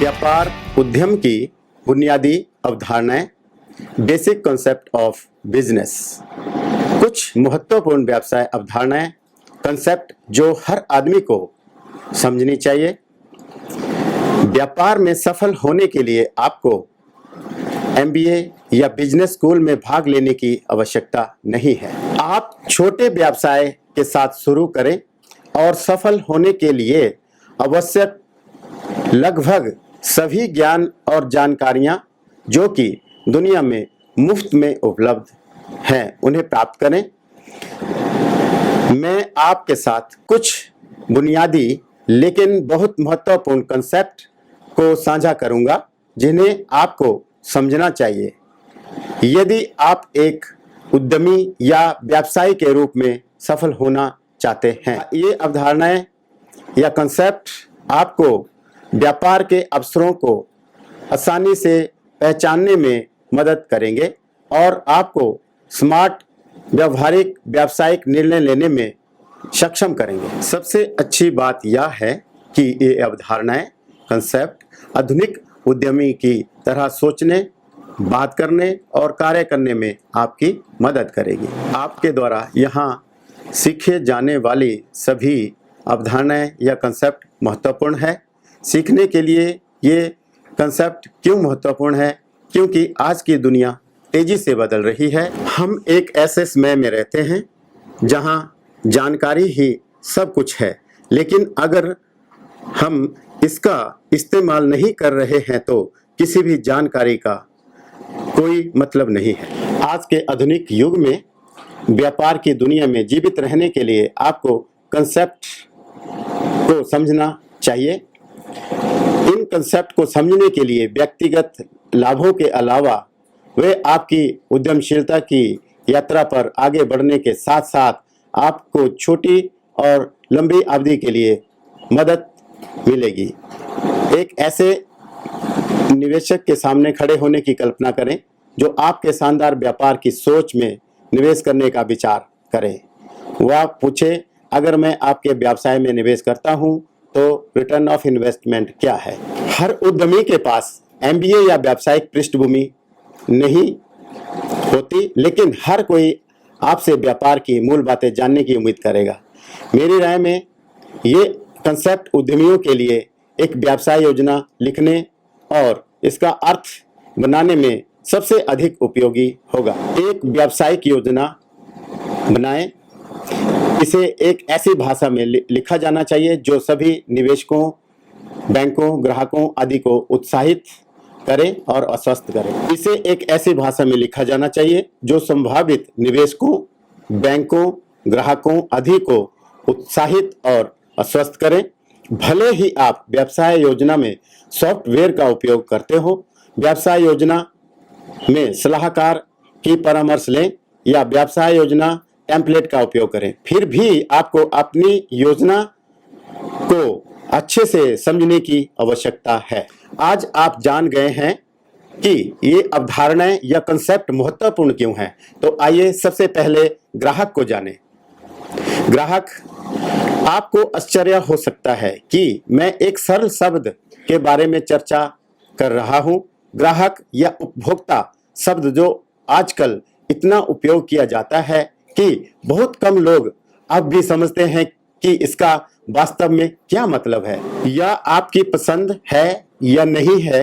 व्यापार उद्यम की बुनियादी अवधारणाएं, बेसिक कॉन्सेप्ट ऑफ बिजनेस। कुछ महत्वपूर्ण व्यवसाय अवधारणाएं, कॉन्सेप्ट जो हर आदमी को समझनी चाहिए। व्यापार में सफल होने के लिए आपको MBA या बिजनेस स्कूल में भाग लेने की आवश्यकता नहीं है। आप छोटे व्यवसाय के साथ शुरू करें और सफल होने के लिए आवश्यक लगभग सभी ज्ञान और जानकारियां जो कि दुनिया में मुफ्त में उपलब्ध हैं, उन्हें प्राप्त करें। मैं आपके साथ कुछ बुनियादी लेकिन बहुत महत्वपूर्ण कॉन्सेप्ट को साझा करूंगा जिन्हें आपको समझना चाहिए यदि आप एक उद्यमी या व्यवसायी के रूप में सफल होना चाहते हैं। ये अवधारणाएं या कॉन्सेप्ट आपको व्यापार के अवसरों को आसानी से पहचानने में मदद करेंगे और आपको स्मार्ट व्यावहारिक व्यावसायिक निर्णय लेने में सक्षम करेंगे। सबसे अच्छी बात यह है कि ये अवधारणाएं, कॉन्सेप्ट आधुनिक उद्यमी की तरह सोचने, बात करने और कार्य करने में आपकी मदद करेगी। आपके द्वारा यहाँ सीखे जाने वाली सभी अवधारणाएं या कॉन्सेप्ट महत्वपूर्ण है। सीखने के लिए ये कॉन्सेप्ट क्यों महत्वपूर्ण है? क्योंकि आज की दुनिया तेजी से बदल रही है। हम एक ऐसे समय में रहते हैं जहां जानकारी ही सब कुछ है, लेकिन अगर हम इसका इस्तेमाल नहीं कर रहे हैं तो किसी भी जानकारी का कोई मतलब नहीं है। आज के आधुनिक युग में व्यापार की दुनिया में जीवित रहने के लिए आपको कॉन्सेप्ट को समझना चाहिए। इन कॉन्सेप्ट को समझने के लिए व्यक्तिगत लाभों के अलावा वे आपकी उद्यमशीलता की यात्रा पर आगे बढ़ने के साथ साथ आपको छोटी और लंबी अवधि के लिए मदद मिलेगी। एक ऐसे निवेशक के सामने खड़े होने की कल्पना करें जो आपके शानदार व्यापार की सोच में निवेश करने का विचार करे। वह पूछे, अगर मैं आपके व्यवसाय में निवेश करता हूं तो रिटर्न ऑफ इन्वेस्टमेंट क्या है? हर उद्यमी के पास MBA या व्यावसायिक पृष्ठभूमि नहीं होती, लेकिन हर कोई आपसे व्यापार की मूल बातें जानने की उम्मीद करेगा। मेरी राय में ये कॉन्सेप्ट उद्यमियों के लिए एक व्यवसाय योजना लिखने और इसका अर्थ बनाने में सबसे अधिक उपयोगी होगा। एक व्यावसायिक योजना बनाएं। इसे एक ऐसी भाषा में लिखा जाना चाहिए जो सभी निवेशकों, बैंकों, ग्राहकों आदि को उत्साहित करे और आश्वस्त करे। इसे एक ऐसी भाषा में लिखा जाना चाहिए जो संभावित निवेशकों, बैंकों, ग्राहकों आदि को उत्साहित और आश्वस्त करे। भले ही आप व्यवसाय योजना में सॉफ्टवेयर का उपयोग करते हो, व्यवसाय योजना में सलाहकार की परामर्श लें या व्यवसाय योजना टेम्पलेट का उपयोग करें, फिर भी आपको अपनी योजना को अच्छे से समझने की आवश्यकता है। आज आप जान गए हैं कि ये अवधारणाएं या कॉन्सेप्ट महत्वपूर्ण क्यों हैं। तो आइए सबसे पहले ग्राहक को जानें। ग्राहक, आपको आश्चर्य हो सकता है कि मैं एक सरल शब्द के बारे में चर्चा कर रहा हूं। ग्राहक या उपभोक्ता शब्द जो आजकल इतना उपयोग किया जाता है कि बहुत कम लोग अब भी समझते हैं कि इसका वास्तव में क्या मतलब है। यह आपकी पसंद है या नहीं है,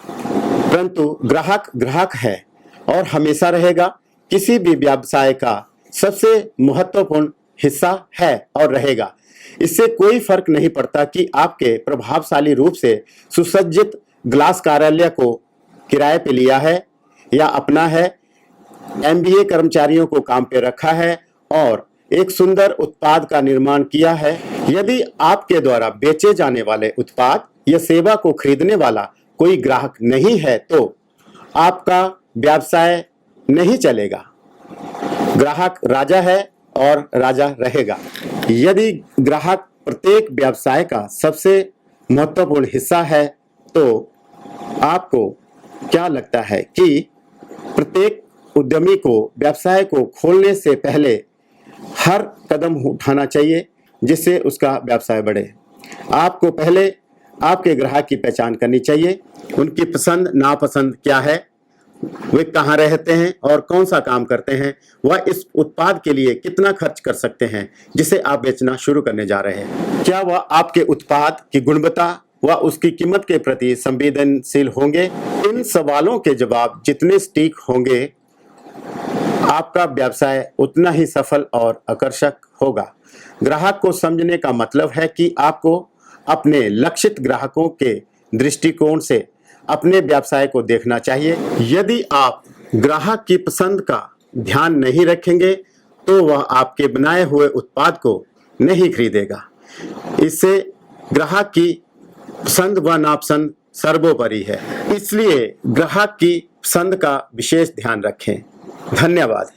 परंतु ग्राहक ग्राहक है और हमेशा रहेगा। किसी भी व्यवसाय का सबसे महत्वपूर्ण हिस्सा है और रहेगा। इससे कोई फर्क नहीं पड़ता कि आपके प्रभावशाली रूप से सुसज्जित ग्लास कार्यालय को किराए पे लिया है या अपना है, MBA कर्मचारियों को काम पे रखा है और एक सुंदर उत्पाद का निर्माण किया है। यदि आपके द्वारा बेचे जाने वाले उत्पाद या सेवा को खरीदने वाला कोई ग्राहक नहीं है तो आपका व्यवसाय नहीं चलेगा। ग्राहक राजा है और राजा रहेगा। यदि ग्राहक प्रत्येक व्यवसाय का सबसे महत्वपूर्ण हिस्सा है तो आपको क्या लगता है कि प्रत्येक उद्यमी को व्यवसाय को खोलने से पहले हर कदम उठाना चाहिए जिससे उसका व्यवसाय बढ़े? आपको पहले आपके ग्राहक की पहचान करनी चाहिए। उनकी पसंद नापसंद क्या है, वे कहाँ रहते हैं और कौन सा काम करते हैं, वह इस उत्पाद के लिए कितना खर्च कर सकते हैं जिसे आप बेचना शुरू करने जा रहे हैं। क्या वह आपके उत्पाद की गुणवत्ता व उसकी कीमत के प्रति संवेदनशील होंगे। इन सवालों के जवाब जितने सटीक होंगे, आपका व्यवसाय उतना ही सफल और आकर्षक होगा। ग्राहक को समझने का मतलब है कि आपको अपने लक्षित ग्राहकों के दृष्टिकोण से अपने व्यवसाय को देखना चाहिए। यदि आप ग्राहक की पसंद का ध्यान नहीं रखेंगे तो वह आपके बनाए हुए उत्पाद को नहीं खरीदेगा। इससे ग्राहक की पसंद व नापसंद सर्वोपरि है, इसलिए ग्राहक की पसंद का विशेष ध्यान रखें। धन्यवाद।